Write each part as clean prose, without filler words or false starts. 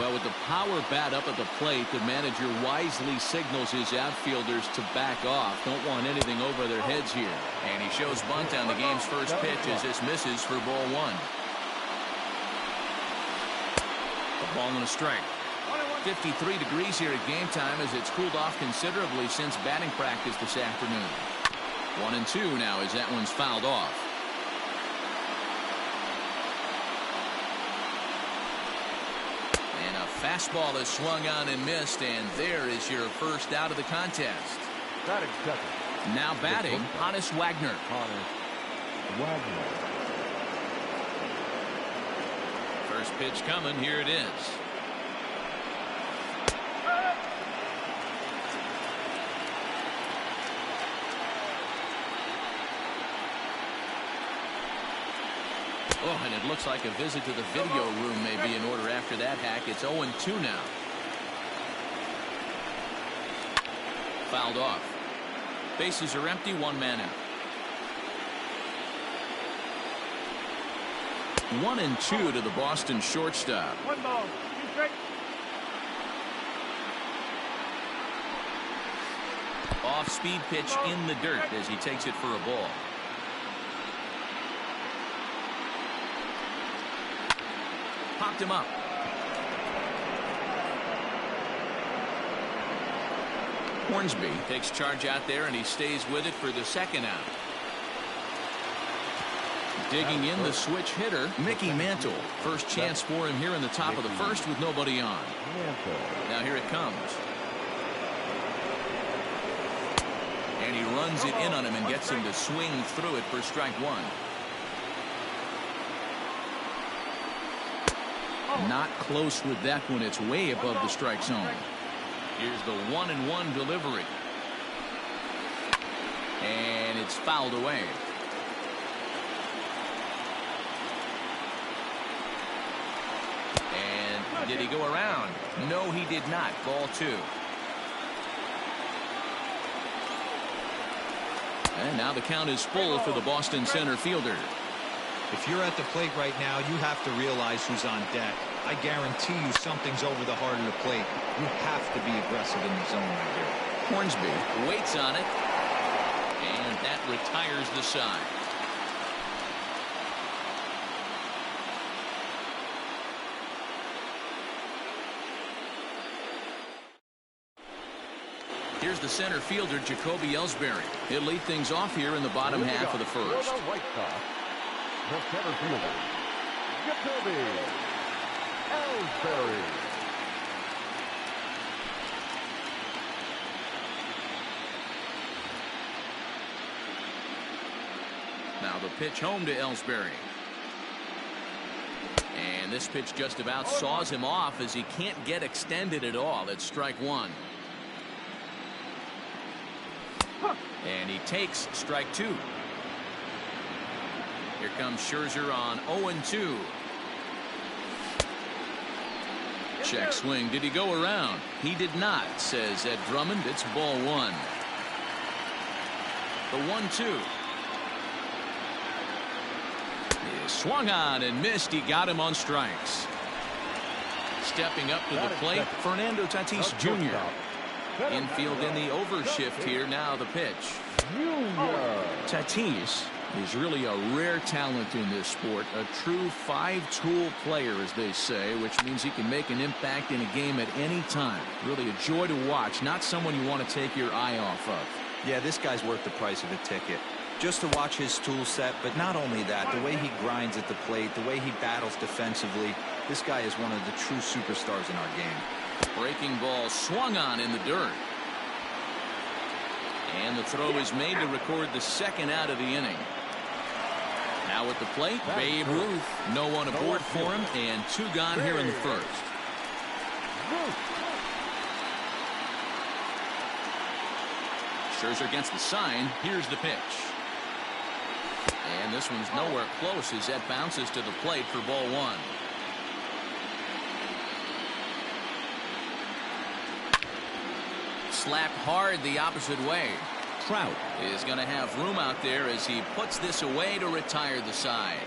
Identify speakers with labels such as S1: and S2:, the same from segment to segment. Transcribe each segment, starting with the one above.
S1: Well, with the power bat up at the plate, the manager wisely signals his outfielders to back off. Don't want anything over their heads here. And he shows bunt on the game's first pitch as this misses for ball one. A ball and a strike. 53 degrees here at game time as it's cooled off considerably since batting practice this afternoon. 1-2 now as that one's fouled off. And a fastball is swung on and missed, and there is your first out of the contest. Now batting, Hannes Wagner. First pitch coming, here it is. Oh, and it looks like a visit to the video room may be in order after that hack. It's 0-2 now. Fouled off. Bases are empty, one man out. 1-2 to the Boston shortstop.
S2: One ball. Straight.
S1: Off-speed pitch in the dirt as he takes it for a ball. Popped him up. Hornsby takes charge out there, and he stays with it for the second out. Digging in the switch hitter, Mickey Mantle. First chance for him here in the top of the first with nobody on. Now here it comes. And he runs it in on him and gets him to swing through it for strike one. Not close with that one. It's way above the strike zone. Here's the 1-1 delivery. And it's fouled away. And did he go around? No, he did not. Ball two. And now the count is full for the Boston center fielder.
S3: If you're at the plate right now, you have to realize who's on deck. I guarantee you something's over the heart of the plate. You have to be aggressive in the zone right here.
S1: Hornsby waits on it, and that retires the side. Here's the center fielder, Jacoby Ellsbury. He'll lead things off here in the bottom half of the first.
S2: The center fielder, Jacoby Ellsbury.
S1: Now the pitch home to Ellsbury. And this pitch just about saws him off as he can't get extended at all. It's strike one. And he takes strike two. Here comes Scherzer on 0-2. Check swing. Did he go around? He did not, says Ed Drummond. It's ball one. The 1-2. He swung on and missed. He got him on strikes. Stepping up to the plate, Fernando Tatis Jr. Infield in the overshift here. Now the pitch. Tatis is really a rare talent in this sport, a true five-tool player, as they say, which means he can make an impact in a game at any time. Really a joy to watch, not someone you want to take your eye off of.
S3: Yeah, this guy's worth the price of a ticket. Just to watch his tool set, but not only that, the way he grinds at the plate, the way he battles defensively, this guy is one of the true superstars in our game.
S1: Breaking ball swung on in the dirt. And the throw is made to record the second out of the inning. Now at the plate, Babe Ruth. No one aboard for him, and two gone here in the first. Scherzer against the sign. Here's the pitch. And this one's nowhere close as that bounces to the plate for ball one. Slapped hard the opposite way. Trout is going to have room out there as he puts this away to retire the side.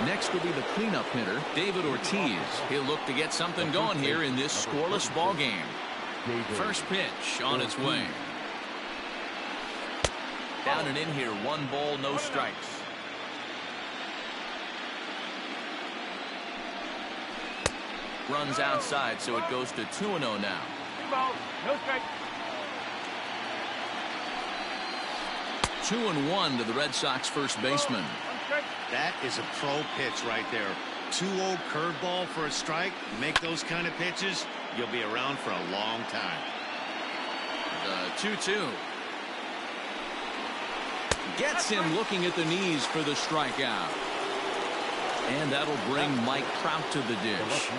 S1: Next will be the cleanup hitter, David Ortiz. He'll look to get something going here in this scoreless ball game. First pitch on its way. Down and in here, 1 ball, no strikes. Runs outside, so it goes to 2-0 now.
S2: 2 balls, no strikes.
S1: 2-1 to the Red Sox first baseman.
S4: That is a pro pitch right there. 2-0 curveball for a strike. Make those kind of pitches, you'll be around for a long time.
S1: The 2-2. Gets him looking at the knees for the strikeout. And that'll bring Mike Trout to the dish.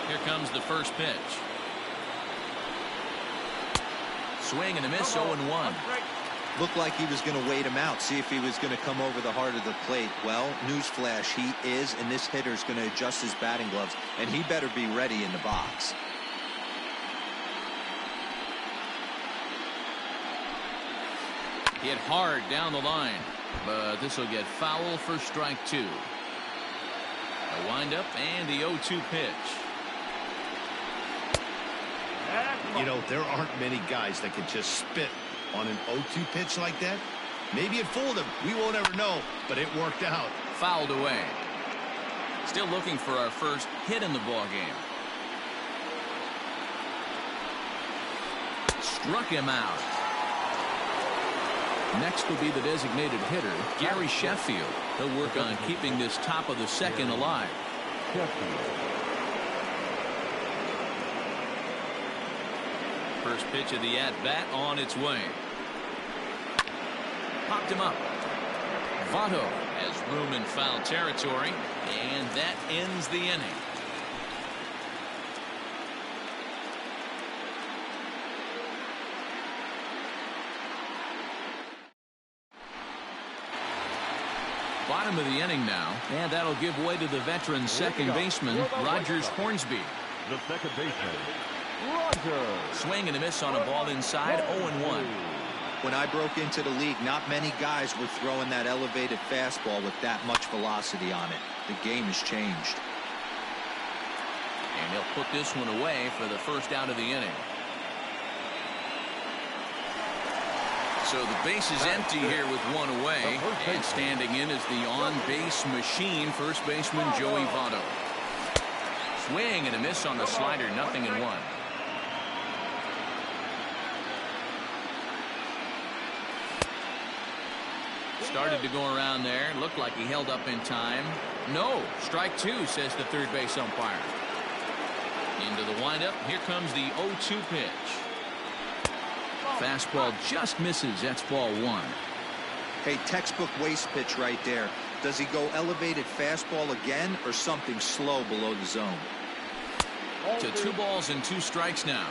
S1: Here comes the first pitch. Swing and a miss, 0-1.
S3: Looked like he was going to wait him out, see if he was going to come over the heart of the plate. Well, newsflash, he is, and this hitter's going to adjust his batting gloves, and he better be ready in the box.
S1: Hit hard down the line, but this will get foul for strike 2. A windup and the 0-2 pitch.
S4: You know, there aren't many guys that can just spit on an 0-2 pitch like that. Maybe it fooled him. We won't ever know, but it worked out.
S1: Fouled away. Still looking for our first hit in the ball game. Struck him out. Next will be the designated hitter, Gary Sheffield. He'll work on keeping this top of the second alive. First pitch of the at-bat on its way. Popped him up. Votto has room in foul territory, and that ends the inning. Bottom of the inning now, and that'll give way to the veteran second baseman, Rogers Hornsby.
S2: The second baseman, Rogers.
S1: Swing and a miss on a ball inside, 0-1.
S3: When I broke into the league, not many guys were throwing that elevated fastball with that much velocity on it. The game has changed.
S1: And he'll put this one away for the first out of the inning. So the base is empty here with one away, and standing in is the on-base machine, first baseman Joey Votto. Swing and a miss on the slider, 0-1. Started to go around there. Looked like he held up in time. No, strike 2, says the third base umpire. Into the windup. Here comes the 0-2 pitch. Fastball just misses. That's ball 1.
S3: Hey, textbook waste pitch right there. Does he go elevated fastball again or something slow below the zone?
S1: To 2 balls and 2 strikes now.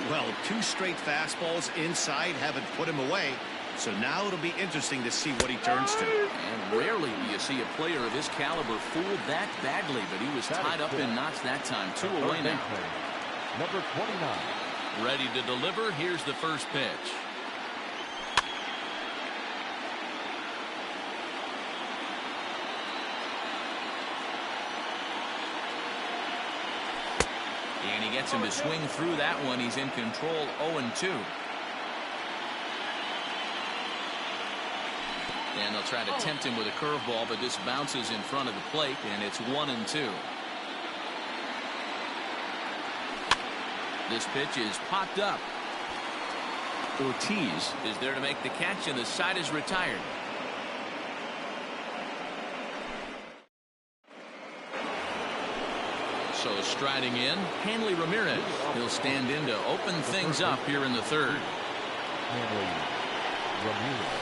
S4: Well, 2 straight fastballs inside haven't put him away. So now it'll be interesting to see what he turns to.
S1: And rarely do you see a player of his caliber fooled that badly, but he was tied up in knots that time. 2 away now.
S2: Number 29.
S1: Ready to deliver. Here's the first pitch. And he gets him to swing through that one. He's in control, 0-2. And they'll try to tempt him with a curveball, but this bounces in front of the plate, and it's 1-2. This pitch is popped up. Ortiz is there to make the catch, and the side is retired. So striding in, Hanley Ramirez. He'll stand in to open things up here in the third.
S2: Hanley Ramirez.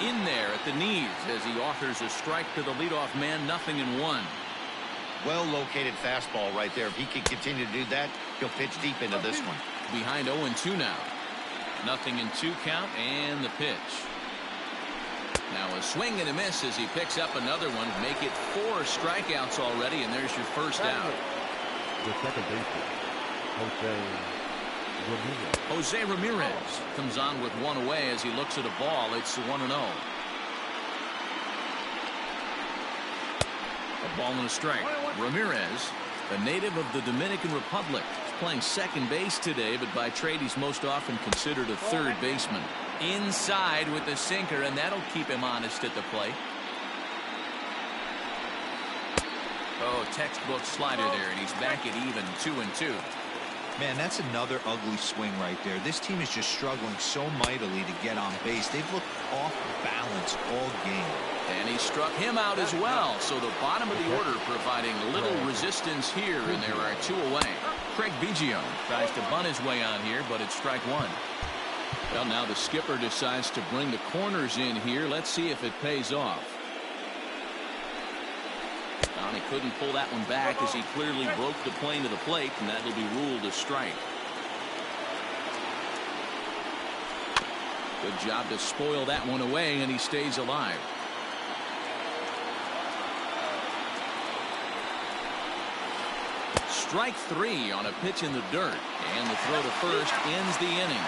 S1: In there at the knees as he offers a strike to the leadoff man, 0-1.
S4: Well located fastball right there. If he can continue to do that, he'll pitch deep into this one.
S1: Behind 0-2 now. 0-2 count, and the pitch. Now a swing and a miss as he picks up another one. Make it 4 strikeouts already, and there's your first out.
S2: The second baseman, Jose
S1: Jose Ramirez comes on with one away as he looks at a ball. It's 1-0. A ball and a strike. Ramirez, a native of the Dominican Republic, is playing second base today, but by trade he's most often considered a third baseman. Inside with the sinker, and that'll keep him honest at the plate. Oh, textbook slider there, and he's back at even 2-2.
S3: Man, that's another ugly swing right there. This team is just struggling so mightily to get on base. They've looked off balance all game.
S1: And he struck him out as well. So the bottom of the order providing little resistance here, and there are two away. Craig Biggio tries to bunt his way on here, but it's strike one. Well, now the skipper decides to bring the corners in here. Let's see if it pays off. And he couldn't pull that one back as he clearly broke the plane to the plate, and that'll be ruled a strike. Good job to spoil that one away, and he stays alive. Strike three on a pitch in the dirt, and the throw to first ends the inning.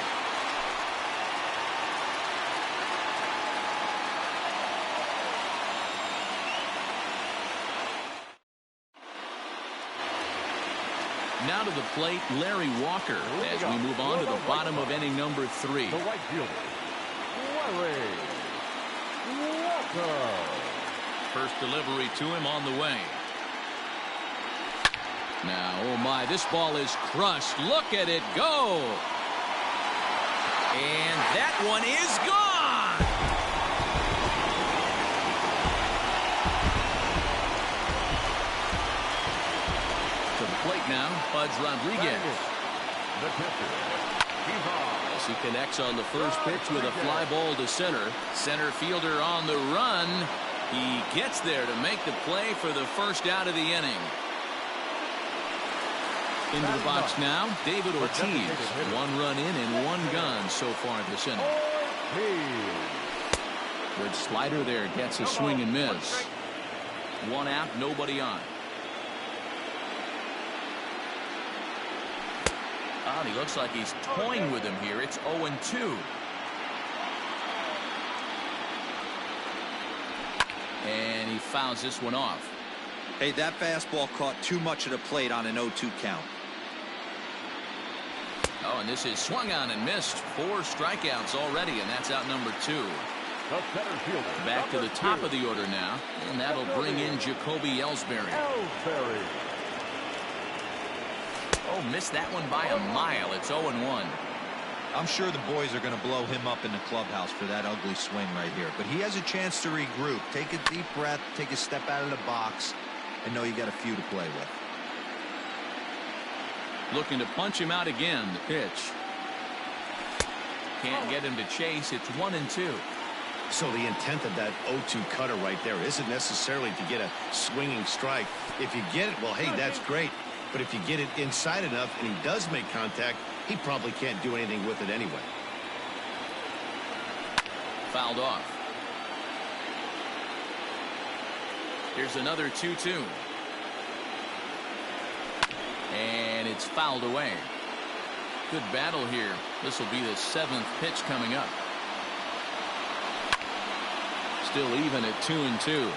S1: Now to the plate, Larry Walker, as we move on to the bottom of inning number 3.
S2: The right fielder, Larry Walker.
S1: First delivery to him on the way. Now, oh my, this ball is crushed. Look at it go. And that one is gone. To the plate now, Pudge Rodriguez.
S2: The pitcher, he's on.
S1: As he connects on the first pitch with a fly ball to center. Center fielder on the run. He gets there to make the play for the first out of the inning. Into the box now, David Ortiz. 1 run in and 1 gone so far this inning. Good slider there, gets a swing and miss. 1 out, nobody on. Oh, he looks like he's toying with him here. It's 0-2. And he fouls this one off.
S3: Hey, that fastball caught too much of the plate on an 0-2 count.
S1: Oh, and this is swung on and missed. 4 strikeouts already, and that's out number 2.
S2: The center fielder,
S1: Back to the top of the order now, and that'll bring in Jacoby Ellsbury. Oh, missed that one by a mile. It's 0-1.
S3: I'm sure the boys are going to blow him up in the clubhouse for that ugly swing right here. But he has a chance to regroup. Take a deep breath, take a step out of the box, and know you got a few to play with.
S1: Looking to punch him out again. The pitch. Can't get him to chase. It's 1-2.
S4: So the intent of that 0-2 cutter right there isn't necessarily to get a swinging strike. If you get it, well, hey, that's great. But if you get it inside enough and he does make contact, he probably can't do anything with it anyway.
S1: Fouled off. Here's another 2-2. And it's fouled away. Good battle here. This will be the 7th pitch coming up. Still even at 2-2.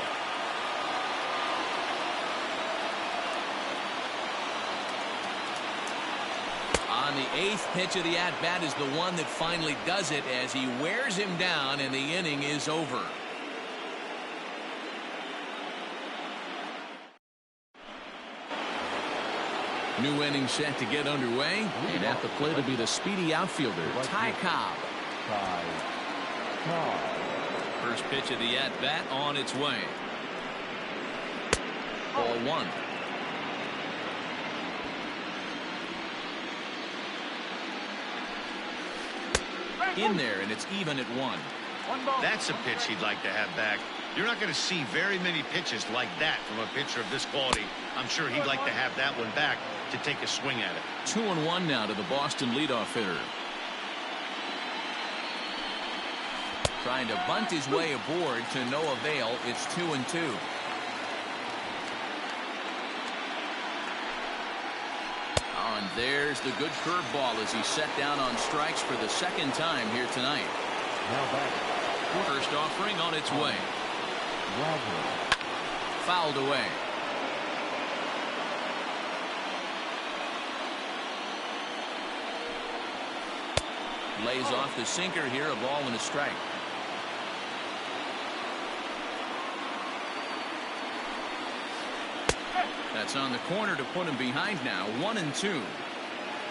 S1: On the 8th pitch of the at-bat is the one that finally does it as he wears him down and the inning is over. New inning set to get underway, and at the plate will be the speedy outfielder, Ty Cobb. First pitch of the at-bat on its way. Ball 1. In there, and it's even at 1.
S4: That's a pitch he'd like to have back. You're not going to see very many pitches like that from a pitcher of this quality. I'm sure he'd like to have that one back to take a swing at it.
S1: 2-1 now to the Boston leadoff hitter. Trying to bunt his way aboard to no avail. It's 2-2. On There's the good curveball as he's set down on strikes for the second time here tonight.
S2: Now back.
S1: First offering on its way. Fouled away. Lays off the sinker here, a ball and a strike. That's on the corner to put him behind now. 1-2.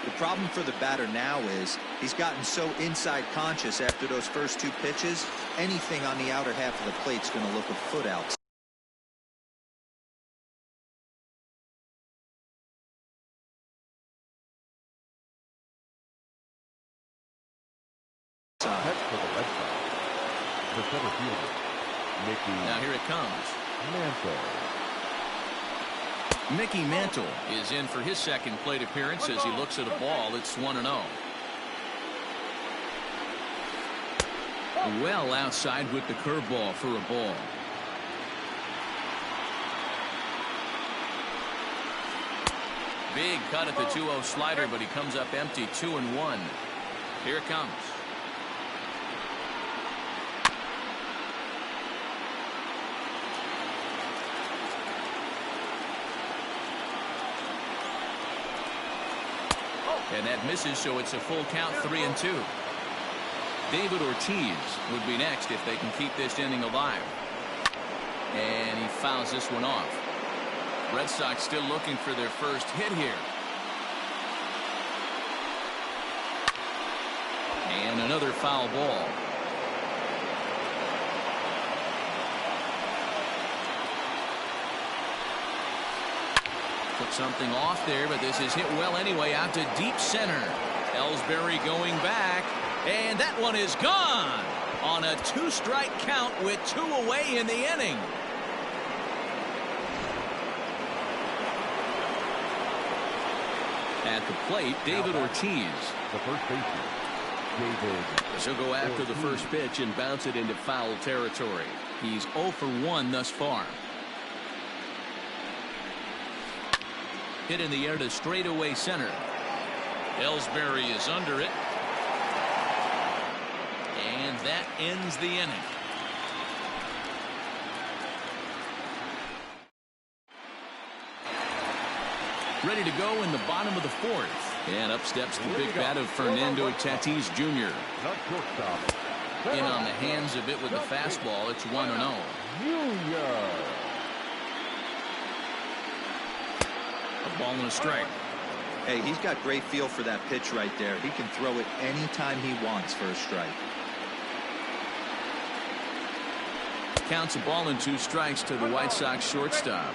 S3: The problem for the batter now is he's gotten so inside conscious after those first two pitches. Anything on the outer half of the plate's going to look a foot out.
S2: That's for the Red Sox. The center fielder, Mickey.
S1: Now here it comes. Mickey Mantle is in for his second plate appearance as he looks at a ball. It's 1-0. Well outside with the curveball for a ball. Big cut at the 2-0 slider, but he comes up empty. 2-1. Here it comes. And that misses, so it's a full count. 3-2. David Ortiz would be next if they can keep this inning alive. And he fouls this one off. Red Sox still looking for their first hit here. And another foul ball. Took something off there, but this is hit well anyway, out to deep center. Ellsbury going back, and that one is gone on a 2-strike count with 2 away in the inning. At the plate, David Ortiz.
S2: The first baseman, David.
S1: He'll go after the first pitch and bounce it into foul territory. He's 0 for 1 thus far. Hit in the air to straightaway center. Ellsbury is under it. And that ends the inning. Ready to go in the bottom of the 4th. And up steps the big bat of Fernando Tatis Jr. In on the hands of it with the fastball. It's 1-0. A ball and a strike.
S3: Hey, he's got great feel for that pitch right there. He can throw it anytime he wants for a strike.
S1: Counts a ball and 2 strikes to the White Sox shortstop.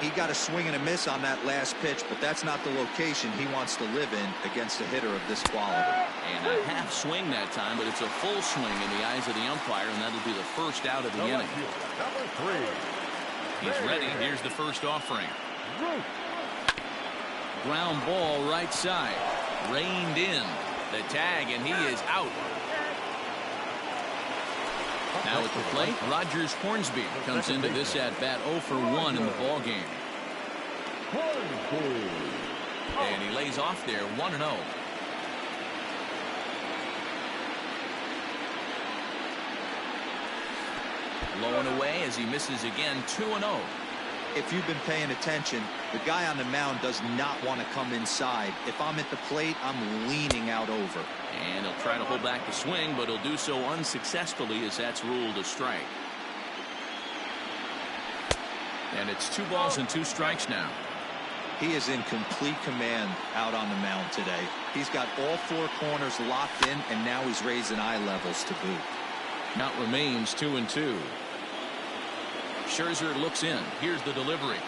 S3: He got a swing and a miss on that last pitch, but that's not the location he wants to live in against a hitter of this quality.
S1: And a half swing that time, but it's a full swing in the eyes of the umpire, and that'll be the first out of the inning.
S2: Number 3.
S1: He's ready. Here's the first offering. Ground ball right side. Reined in. The tag, and he is out. Now at the plate, Rogers Hornsby comes into this at-bat 0 for 1 in the ball game. And he lays off there, 1-0. Low and away as he misses again, 2-0.
S3: If you've been paying attention, the guy on the mound does not want to come inside. If I'm at the plate, I'm leaning out over.
S1: And he'll try to hold back the swing, but he'll do so unsuccessfully as that's ruled a strike. And it's 2 balls and 2 strikes now.
S3: He is in complete command out on the mound today. He's got all 4 corners locked in, and now he's raising eye levels to boot.
S1: Count remains 2-2. Scherzer looks in. Here's the delivery.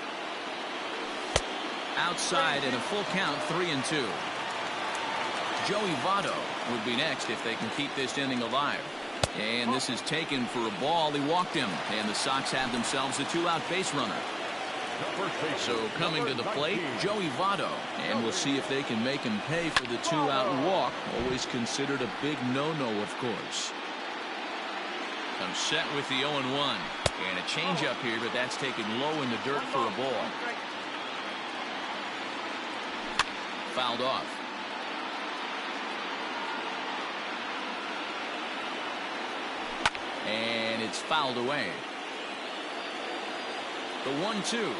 S1: Outside and a full count, 3-2. Joey Votto would be next if they can keep this inning alive. And this is taken for a ball. He walked him. And the Sox have themselves a 2-out base runner. So coming to the plate, Joey Votto. And we'll see if they can make him pay for the 2-out walk. Always considered a big no-no, of course. I'm set with the 0-1. And a changeup here, but that's taken low in the dirt for a ball. Fouled off. And it's fouled away. The 1-2.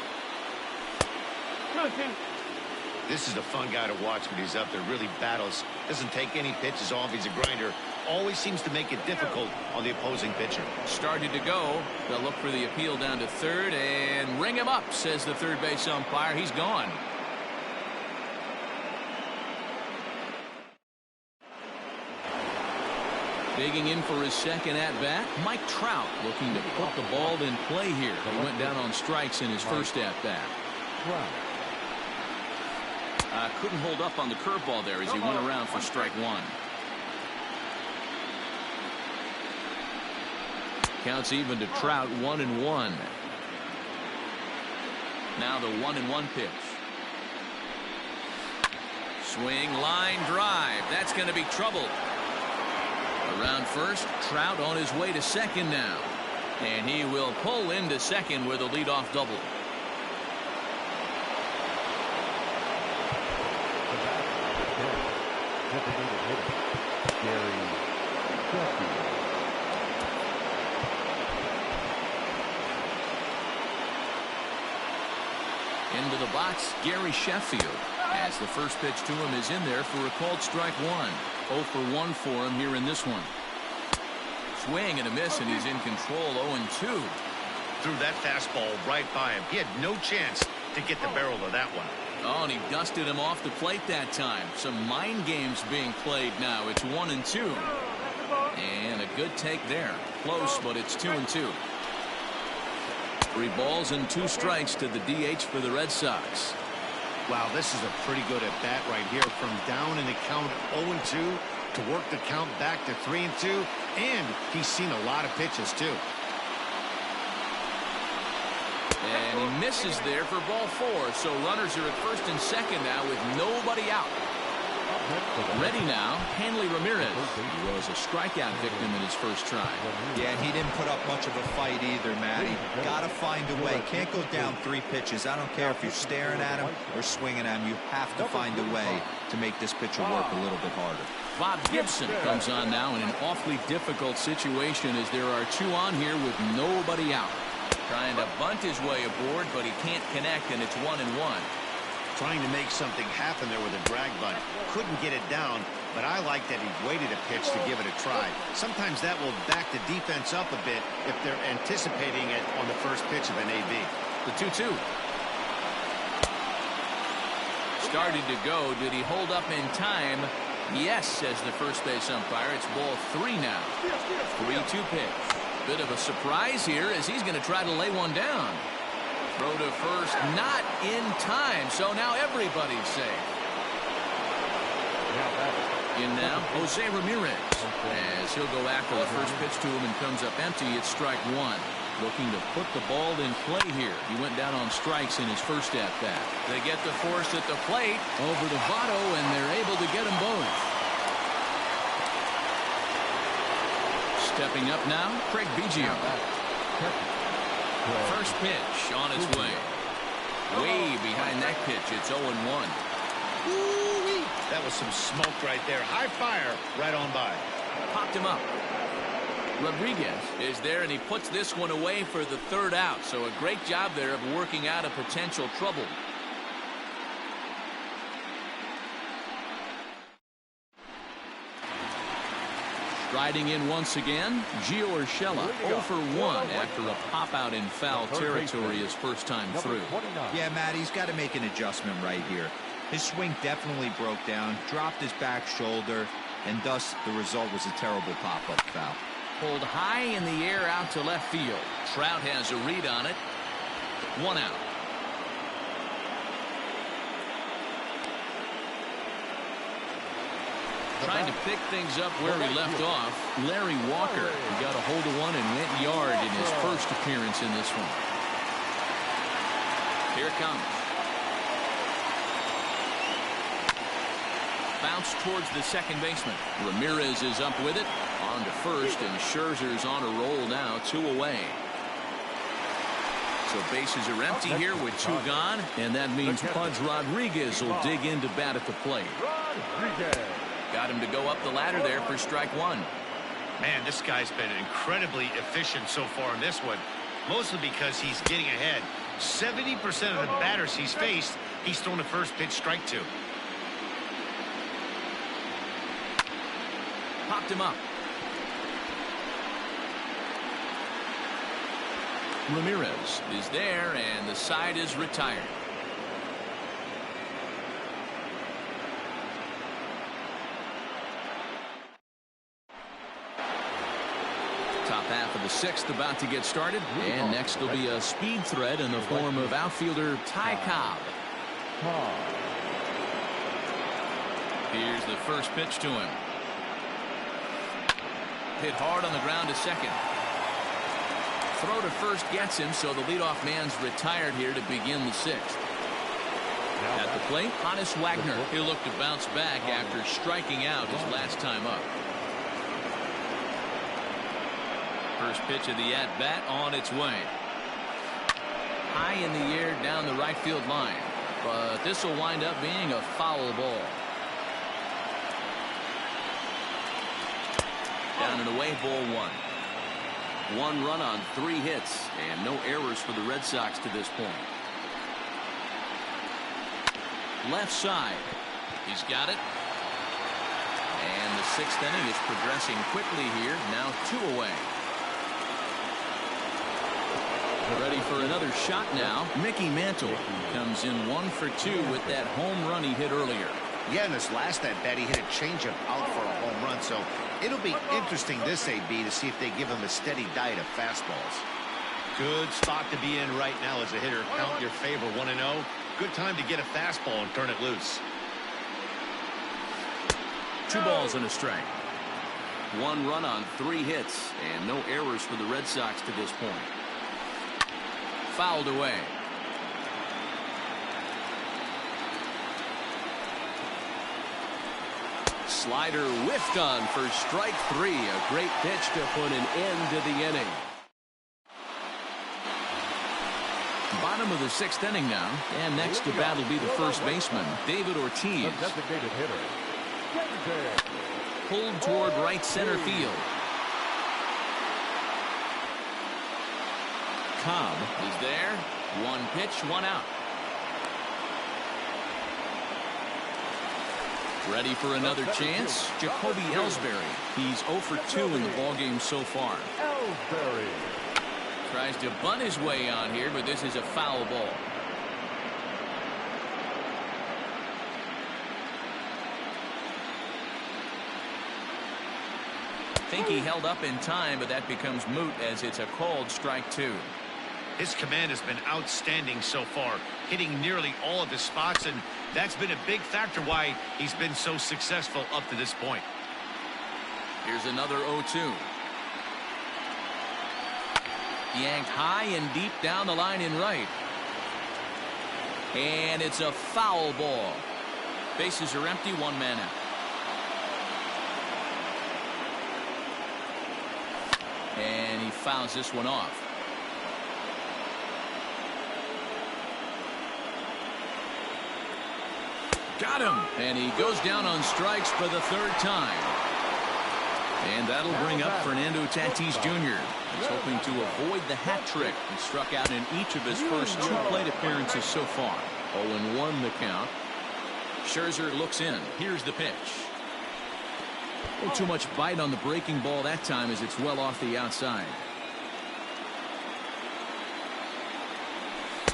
S4: This is a fun guy to watch when he's up there. Really battles. Doesn't take any pitches off. He's a grinder. Always seems to make it difficult on the opposing pitcher.
S1: Started to go. They'll look for the appeal down to third and ring him up, says the third base umpire. He's gone. Digging in for his second at-bat, Mike Trout looking to put the ball in play here. He went down on strikes in his first at-bat. Couldn't hold up on the curveball there as he went around for strike one. Counts even to Trout, 1-1. Now the 1-1 pitch. Swing, line drive. That's going to be trouble. Around first, Trout on his way to second now. And he will pull into second with a leadoff double. Into the box, Gary Sheffield, as the first pitch to him is in there for a called strike one. 0 for 1 for him here in this one. Swing and a miss, and he's in control. 0-2.
S4: Threw that fastball right by him. He had no chance to get the barrel of that one.
S1: Oh, and he dusted him off the plate that time. Some mind games being played now. It's 1-2. And a good take there. Close, but it's 2-2. 3 balls and 2 strikes to the DH for the Red Sox.
S4: Wow, this is a pretty good at bat right here. From down in the count 0-2 to work the count back to 3-2. And he's seen a lot of pitches, too.
S1: And he misses there for ball 4. So runners are at first and second now with nobody out. Ready now, Hanley Ramirez. He was a strikeout victim in his first try.
S3: Yeah, and he didn't put up much of a fight either, Matty. Got to find a way. Can't go down 3 pitches. I don't care if you're staring at him or swinging at him. You have to find a way to make this pitcher work a little bit harder.
S1: Bob Gibson comes on now in an awfully difficult situation as there are 2 on here with nobody out. Trying to bunt his way aboard, but he can't connect, and it's 1-1.
S4: Trying to make something happen there with a drag bunt. Couldn't get it down, but I like that he waited a pitch to give it a try. Sometimes that will back the defense up a bit if they're anticipating it on the first pitch of an AB.
S1: The 2-2. Started to go. Did he hold up in time? Yes, says the first base umpire. It's ball 3 now. 3-2 pitch. Bit of a surprise here as he's going to try to lay one down. Throw to first, not in time, so now everybody's safe. In now, Jose Ramirez, as he'll go after the first pitch to him and comes up empty. It's strike 1. Looking to put the ball in play here. He went down on strikes in his first at-bat. They get the force at the plate over to Votto, and they're able to get them both. Stepping up now, Craig Biggio. First pitch on its way. Way behind that pitch. It's 0-1.
S4: Ooh-wee. That was some smoke right there. High fire right on by.
S1: Popped him up. Rodriguez is there, and he puts this one away for the 3rd out. So a great job there of working out a potential trouble. Riding in once again, Gio Urshela 0 for 1 after a pop-out in foul territory his first time through.
S3: Yeah, Matt, he's got to make an adjustment right here. His swing definitely broke down, dropped his back shoulder, and thus the result was a terrible pop-up foul.
S1: Pulled high in the air out to left field. Trout has a read on it. 1 out. Trying to pick things up where he left off. Larry Walker got a hold of one and went yard in his first appearance in this one. Here it comes. Bounce towards the second baseman. Ramirez is up with it. On to first, and Scherzer's on a roll now. 2 away. So bases are empty here with 2 gone, and that means Pudge Rodriguez will dig into bat at the plate. Got him to go up the ladder there for strike 1.
S4: Man, this guy's been incredibly efficient so far in this one, mostly because he's getting ahead. 70% of the batters he's faced, he's thrown the first pitch strike to.
S1: Popped him up. Ramirez is there, and the side is retired. Top half of the 6th about to get started, and next will be a speed threat in the form of outfielder Ty Cobb. Here's the first pitch to him. Hit hard on the ground to second. Throw to first gets him, so the leadoff man's retired here to begin the 6th. At the plate, Hannes Wagner. He'll look to bounce back after striking out his last time up. First pitch of the at-bat on its way. High in the air down the right field line, but this will wind up being a foul ball. Down and away, ball 1. 1 run on 3 hits, and no errors for the Red Sox to this point. Left side. He's got it. And the 6th inning is progressing quickly here. Now 2 away. Ready for another shot now. Mickey Mantle comes in 1 for 2 with that home run he hit earlier.
S5: Yeah, in this last at-bat, he hit a changeup out for a home run, so it'll be interesting this AB to see if they give him a steady diet of fastballs.
S4: Good spot to be in right now as a hitter. Count your favor 1-0. Good time to get a fastball and turn it loose.
S1: 2 balls and a strike. 1 run on 3 hits, and no errors for the Red Sox to this point. Fouled away. Slider whiffed on for strike 3. A great pitch to put an end to the inning. Bottom of the 6th inning now, and next to bat will be the first baseman, David Ortiz.
S2: Designated hitter.
S1: Pulled toward right center field. Cobb is there. 1 pitch, 1 out. Ready for another chance? Jacoby Ellsbury. He's 0 for 2 in the ballgame so far.
S2: Ellsbury.
S1: Tries to bunt his way on here, but this is a foul ball. Think he held up in time, but that becomes moot as it's a called strike 2.
S4: His command has been outstanding so far, hitting nearly all of his spots, and that's been a big factor why he's been so successful up to this point.
S1: Here's another 0-2. Yanked high and deep down the line in right. And it's a foul ball. Bases are empty, 1 man out. And he fouls this one off. Got him. And he goes down on strikes for the 3rd time. And that'll bring up Fernando Tatis Jr. He's hoping to avoid the hat trick. He struck out in each of his first 2 plate appearances so far. 0-1 the count. Scherzer looks in. Here's the pitch. Too much bite on the breaking ball that time as it's well off the outside.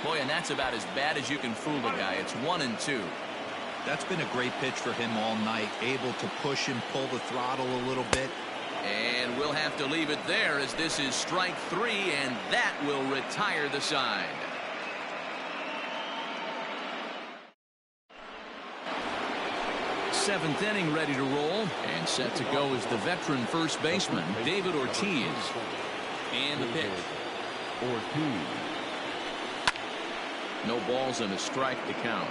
S1: Boy, and that's about as bad as you can fool a guy. It's 1-2.
S3: That's been a great pitch for him all night. Able to push and pull the throttle a little bit.
S1: And we'll have to leave it there as this is strike 3, and that will retire the side. Seventh inning ready to roll, and set to go is the veteran first baseman, David Ortiz. And the pitch.
S2: Ortiz.
S1: No balls and a strike to count.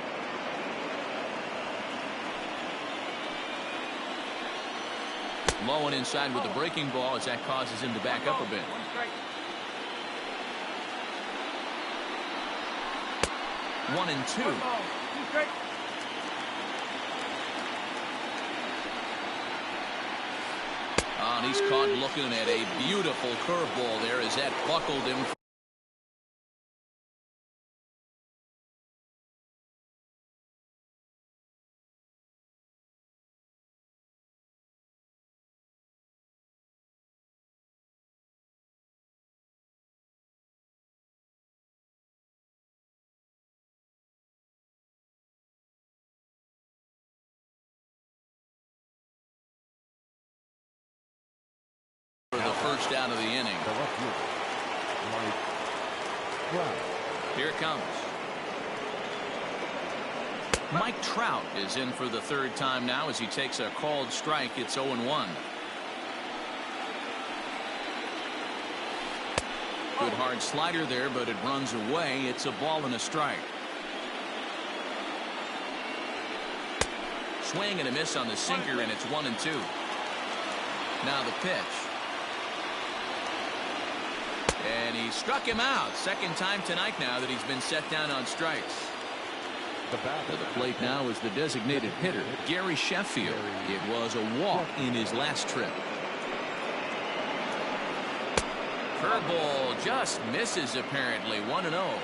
S1: Low and inside with the breaking ball as that causes him to back up a bit. 1-2. And he's caught looking at a beautiful curveball there as that buckled him. First out of the inning. Here it comes. Mike Trout is in for the third time now as he takes a called strike. It's 0-1. Good hard slider there, but it runs away. It's a ball and a strike. Swing and a miss on the sinker, and it's 1-2. Now the pitch. And he struck him out. Second time tonight now that he's been set down on strikes. To the plate now is the designated hitter, Gary Sheffield. It was a walk in his last trip. Curveball just misses apparently. 1-0.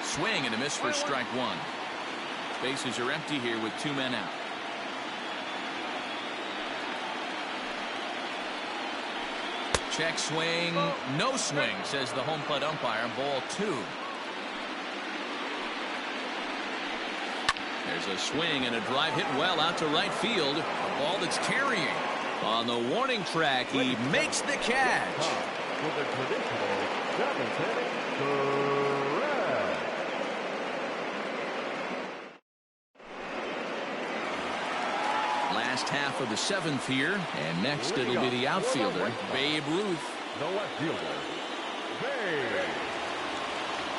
S1: Swing and a miss for strike one. Bases are empty here with 2 men out. Check swing, no swing, says the home plate umpire. Ball 2. There's a swing and a drive hit well out to right field. A ball that's carrying. On the warning track, he makes the catch.
S2: With a traditional 7th correct.
S1: Last half of the 7th here, and next it'll be the outfielder, Babe Ruth.
S2: The left fielder, Babe.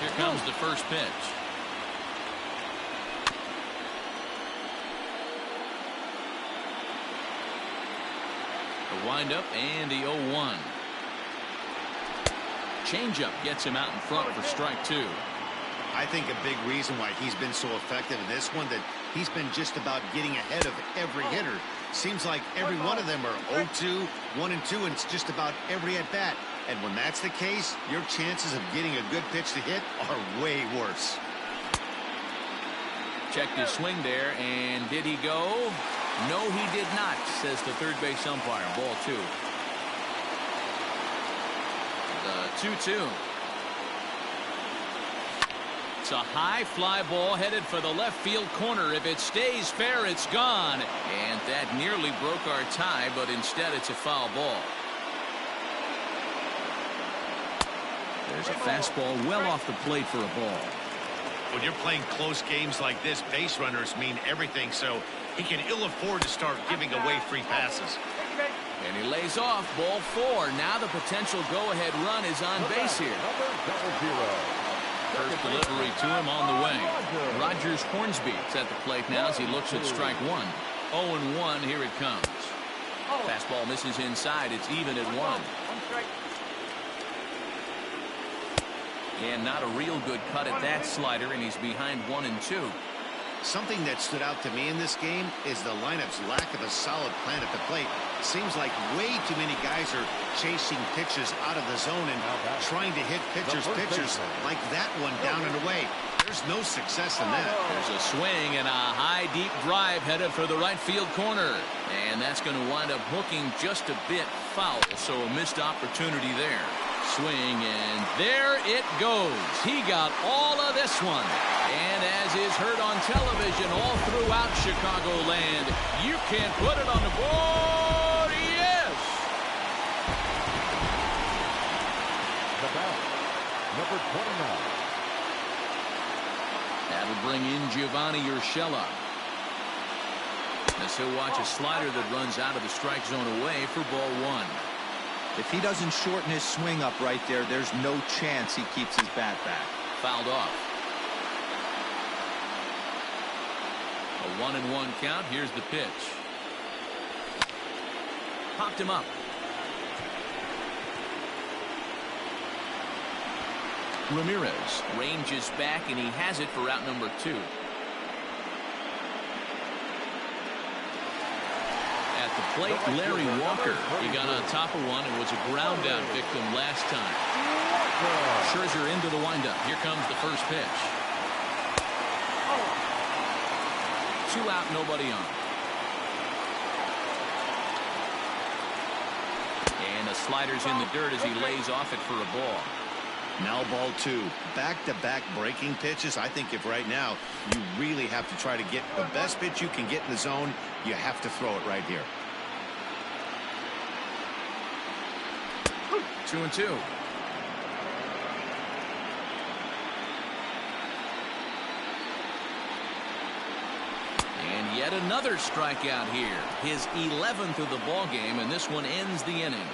S1: Here comes the first pitch. The windup and the 0-1. Changeup gets him out in front for strike 2.
S4: I think a big reason why he's been so effective in this one, that he's been just about getting ahead of every hitter. Seems like every one of them are 0-2, 1-2, and it's just about every at-bat. And when that's the case, your chances of getting a good pitch to hit are way worse.
S1: Checked his swing there, and did he go? No, he did not, says the third base umpire. Ball 2. The 2-2. It's a high fly ball headed for the left field corner. If it stays fair, it's gone. And that nearly broke our tie, but instead it's a foul ball. There's a fastball well off the plate for a ball.
S4: When you're playing close games like this, base runners mean everything, so he can ill afford to start giving away free passes.
S1: And he lays off. Ball 4. Now the potential go-ahead run is on base here. First delivery to him on the way. Rogers Hornsby is at the plate now as he looks at strike 1. 0-1. Here it comes. Fastball misses inside. It's even at 1. And not a real good cut at that slider, and he's behind 1-2.
S4: Something that stood out to me in this game is the lineup's lack of a solid plan at the plate. Seems like way too many guys are chasing pitches out of the zone and trying to hit pitchers like that one down and away. There's no success in that.
S1: There's a swing and a high deep drive headed for the right field corner, and that's going to wind up hooking just a bit foul, so a missed opportunity there. Swing, and there it goes. He got all of this one. And as is heard on television all throughout Chicagoland, you can't put it on the board. Yes!
S2: The bat, number 29.
S1: That'll bring in Giovanni Urshela. As he'll watch a slider that runs out of the strike zone away for ball 1.
S3: If he doesn't shorten his swing up right there, there's no chance he keeps his bat back.
S1: Fouled off. A 1-1 count. Here's the pitch. Popped him up. Ramirez ranges back, and he has it for out number 2. At the plate, Larry Walker. He got on top of one and was a ground out victim last time. Scherzer into the windup. Here comes the first pitch. 2 out, nobody on. And the slider's in the dirt as he lays off it for a ball.
S4: Now ball 2. Back-to-back breaking pitches. I think if right now you really have to try to get the best pitch you can get in the zone, you have to throw it right here.
S1: 2-2. And yet another strikeout here. His 11th of the ball game, and this one ends the inning.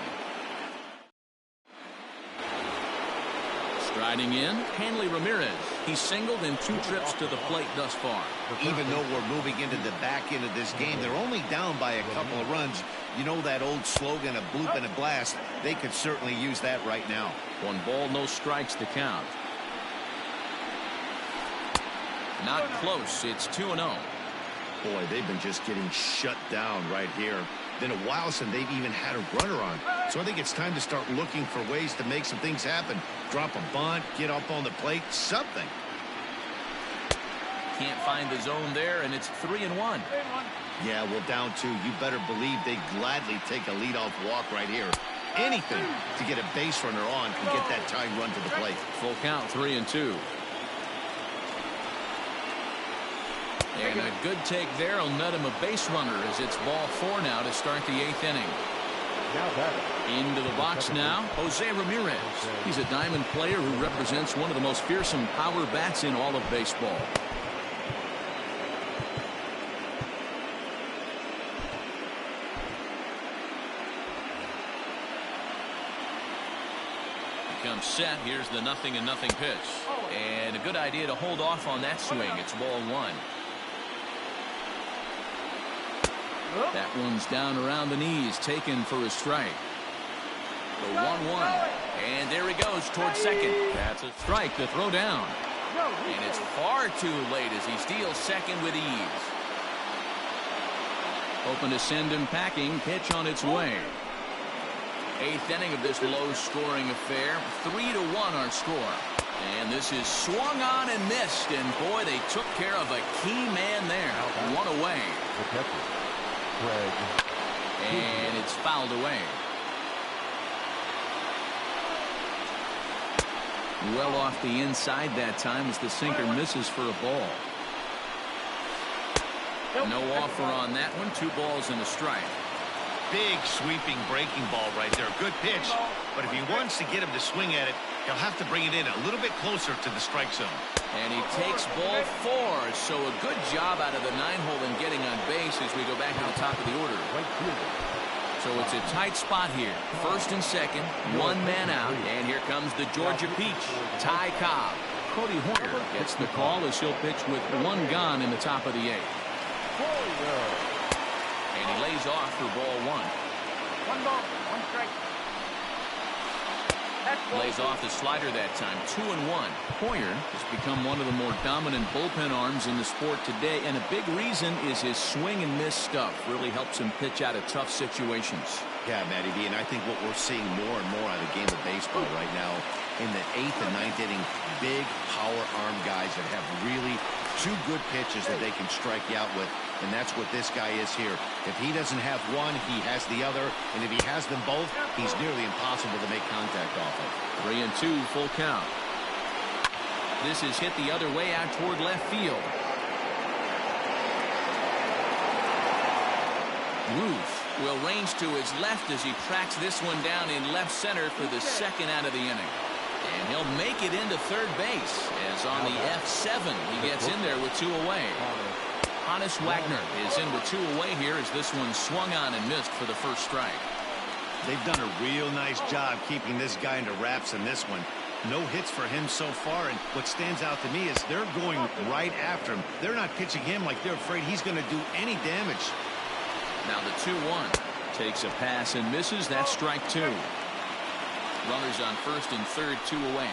S1: Striding in, Hanley Ramirez. He's singled in 2 trips to the plate thus far.
S5: Even though we're moving into the back end of this game, they're only down by a couple of runs. You know that old slogan, a bloop and a blast. They could certainly use that right now.
S1: 1 ball, no strikes to count. Not close. It's 2-0.
S4: Boy, they've been just getting shut down right here. Been a while since they've even had a runner on. So I think it's time to start looking for ways to make some things happen. Drop a bunt, get up on the plate, something.
S1: Can't find the zone there, and it's 3-1.
S4: Yeah, well, down 2. You better believe they gladly take a leadoff walk right here. Anything to get a base runner on and get that tying run to the plate.
S1: Full count, 3-2. And a good take there will net him a base runner as it's ball 4 now to start the 8th inning. Into the box now, Jose Ramirez. He's a diamond player who represents one of the most fearsome power bats in all of baseball. Comes set. Here's the 0-0 pitch. And a good idea to hold off on that swing. It's ball 1. That one's down around the knees, taken for a strike. The 1-1. And there he goes towards second. That's a strike to throw down. And it's far too late as he steals second with ease. Hoping to send him packing. Pitch on its way. 8th inning of this low-scoring affair. 3-1 our score. And this is swung on and missed. And, boy, they took care of a key man there. 1 away. And it's fouled away. Well off the inside that time as the sinker misses for a ball. No offer on that one. 2 balls and a strike.
S4: Big sweeping breaking ball right there. Good pitch. But if he wants to get him to swing at it, he'll have to bring it in a little bit closer to the strike zone.
S1: And he takes ball 4. So a good job out of the 9-hole in getting on base as we go back to the top of the order. So it's a tight spot here. First and second, 1 man out. And here comes the Georgia Peach, Ty Cobb. Cody Hoyer gets the call as he'll pitch with 1 gone in the top of the 8th. And he lays off for ball 1.
S6: 1 ball, 1 strike.
S1: Lays off the slider that time. 2-1. Hoyer has become one of the more dominant bullpen arms in the sport today, and a big reason is his swing and miss stuff. Really helps him pitch out of tough situations.
S4: Yeah, Matty B, and I think what we're seeing more and more out of the game of baseball right now in the 8th and 9th inning, big power arm guys that have really 2 good pitches that they can strike you out with, and that's what this guy is here. If he doesn't have one, he has the other, and if he has them both, he's nearly impossible to make contact off of.
S1: 3-2, full count. This is hit the other way out toward left field. Ruth will range to his left as he tracks this one down in left center for the 2nd out of the inning. And he'll make it into third base as on the F7 he gets in there with 2 away. Hannes Wagner is in with 2 away here as this one swung on and missed for the first strike.
S4: They've done a real nice job keeping this guy into wraps in this one. No hits for him so far, and what stands out to me is they're going right after him. They're not pitching him like they're afraid he's going to do any damage.
S1: Now the 2-1 takes a pass and misses. That's strike 2. Runners on first and third, 2 away.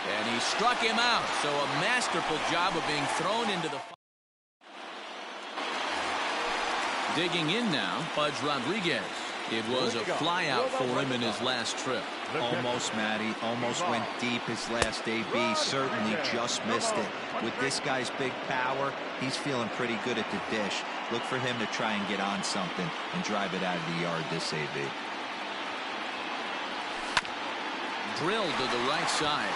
S1: And he struck him out. So a masterful job of being thrown into the... Digging in now, Pudge Rodriguez. It was a flyout for him in his last trip.
S3: Almost, Matty. Almost went deep his last AB. Certainly just missed it. With this guy's big power, he's feeling pretty good at the dish. Look for him to try and get on something and drive it out of the yard this AB.
S1: Drilled to the right side.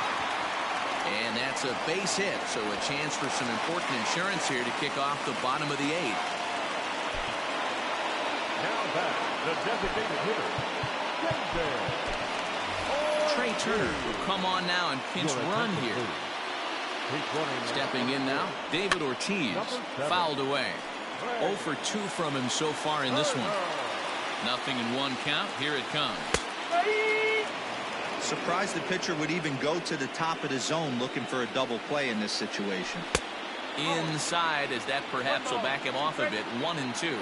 S1: And that's a base hit, so a chance for some important insurance here to kick off the bottom of the 8th.
S2: Now back, the designated hitter,
S1: Trey Turner will come on now and pinch run here. Stepping in now, David Ortiz, fouled away. 0 for 2 from him so far in this one. Nothing in 1 count. Here it comes.
S3: Surprised the pitcher would even go to the top of the zone looking for a double play in this situation.
S1: Inside, as that perhaps will back him off a bit. 1-2.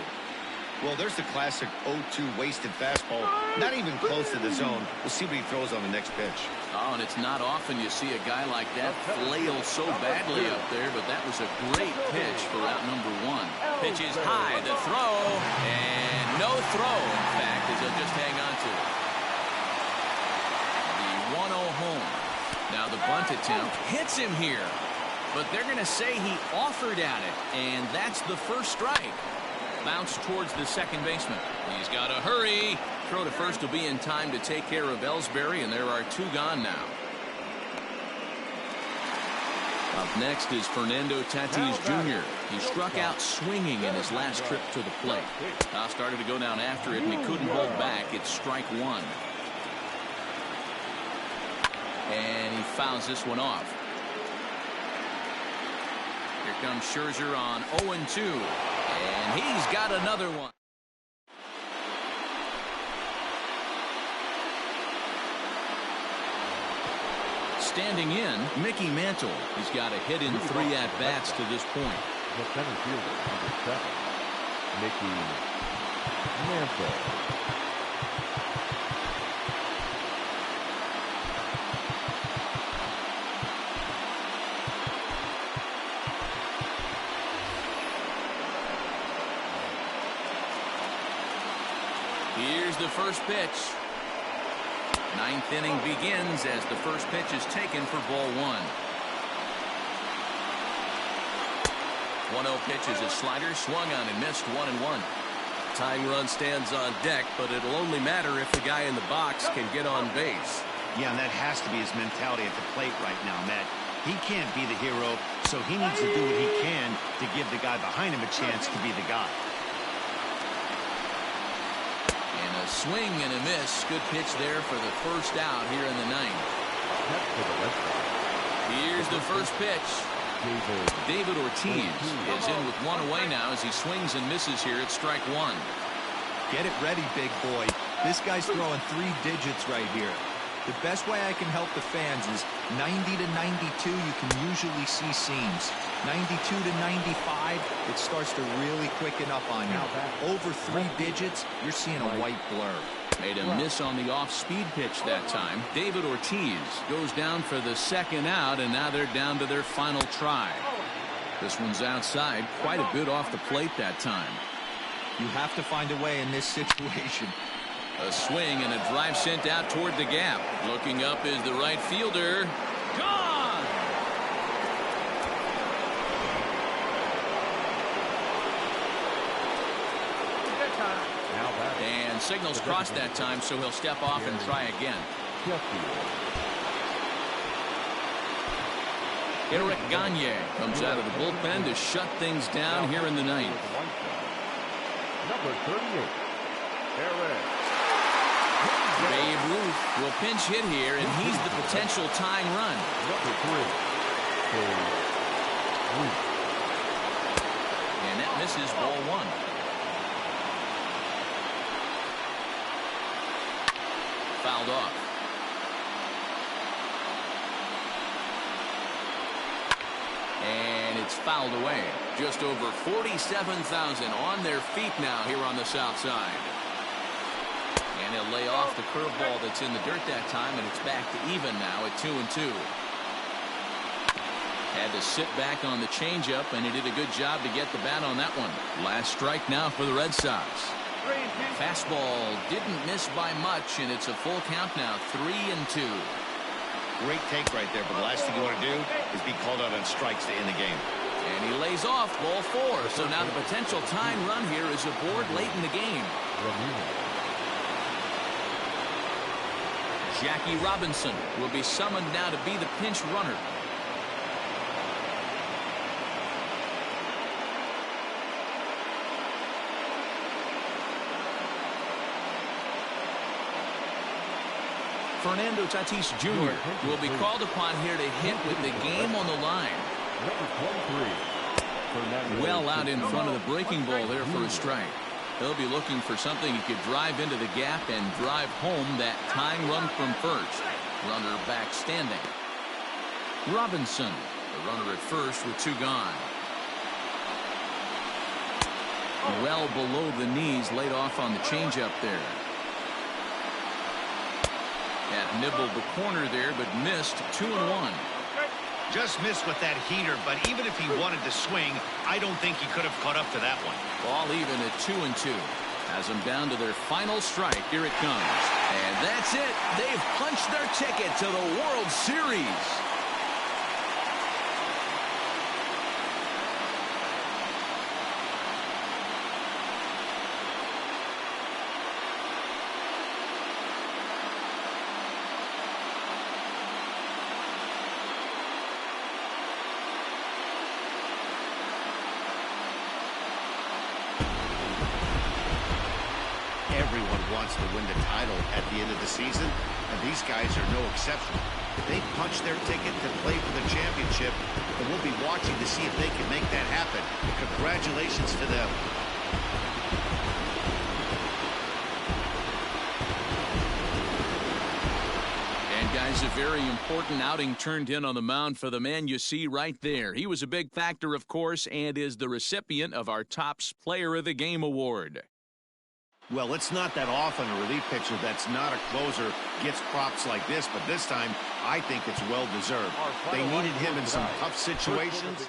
S4: Well, there's the classic 0-2 wasted fastball. Not even close to the zone. We'll see what he throws on the next pitch.
S1: Oh, and it's not often you see a guy like that flail so badly up there, but that was a great pitch for out number 1. Pitch is high, the throw, and no throw, in fact, as he'll just hang on to it. The 1-0 home. Now the bunt attempt hits him here, but they're going to say he offered at it, and that's the first strike. Bounce towards the second baseman. He's got to hurry. Throw to first will be in time to take care of Ellsbury, and there are 2 gone now. Up next is Fernando Tatis Jr. He struck out swinging in his last trip to the plate. Now started to go down after it, and he couldn't hold back. It's strike 1. And he fouls this one off. Here comes Scherzer on 0-2. And he's got another one. Standing in, Mickey Mantle. He's got a hit in 3 at-bats to this point.
S2: The center fielder, number 7, Mickey Mantle.
S1: Here's the first pitch. 9th inning begins as the first pitch is taken for ball 1. 1-0 pitch is a slider, swung on and missed. 1-1. Tying run stands on deck, but it'll only matter if the guy in the box can get on base.
S4: Yeah, and that has to be his mentality at the plate right now, Matt. He can't be the hero, so he needs to do what he can to give the guy behind him a chance to be the guy.
S1: A swing and a miss. Good pitch there for the first out here in the 9th. Here's the first pitch. David Ortiz is in with 1 away now as he swings and misses here at strike 1.
S3: Get it ready, big boy. This guy's throwing 3 digits right here. The best way I can help the fans is 90 to 92, you can usually see seams. 92 to 95, it starts to really quicken up on you. Over 3 digits, you're seeing a white blur.
S1: Made a miss on the off-speed pitch that time. David Ortiz goes down for the second out, and now they're down to their final try. This one's outside, quite a bit off the plate that time.
S3: You have to find a way in this situation.
S1: A swing and a drive sent out toward the gap. Looking up is the right fielder. Gone! And signals crossed that time, so he'll step off and try again. Eric Gagne comes out of the bullpen to shut things down here in the 9th.
S2: Number 38, Eric.
S1: Babe Ruth will pinch hit here, and he's the potential tying run.
S2: Number 3, Ruth.
S1: And that misses ball 1. Fouled off. And it's fouled away. Just over 47,000 on their feet now here on the south side. And he'll lay off the curveball that's in the dirt that time, and it's back to even now at 2-2. Had to sit back on the changeup, and he did a good job to get the bat on that one. Last strike now for the Red Sox. Fastball didn't miss by much, and it's a full count now, 3-2.
S4: Great take right there, but the last thing you want to do is be called out on strikes to end the game.
S1: And he lays off ball 4. So now the potential tying run here is aboard late in the game. Jackie Robinson will be summoned now to be the pinch runner. Fernando Tatis Jr. will be called upon here to hit with the game on the line. Well out in front of the breaking ball there for a strike. He'll be looking for something he could drive into the gap and drive home that tying run from first. Runner back standing. Robinson, the runner at first with 2 gone. Well below the knees, laid off on the changeup there. Had nibbled the corner there, but missed 2-1.
S4: Just missed with that heater, but even if he wanted to swing, I don't think he could have caught up to that one.
S1: Ball even at 2-2. Has them down to their final strike. Here it comes. And that's it. They've punched their ticket to the World Series.
S4: Everyone wants to win the title at the end of the season, and these guys are no exception. They punched their ticket to play for the championship, and we'll be watching to see if they can make that happen. Congratulations to them.
S1: And guys, a very important outing turned in on the mound for the man you see right there. He was a big factor, of course, and is the recipient of our Topps Player of the Game award.
S4: Well, it's not that often a relief pitcher that's not a closer gets props like this, but this time I think it's well deserved. They needed him in some tough situations.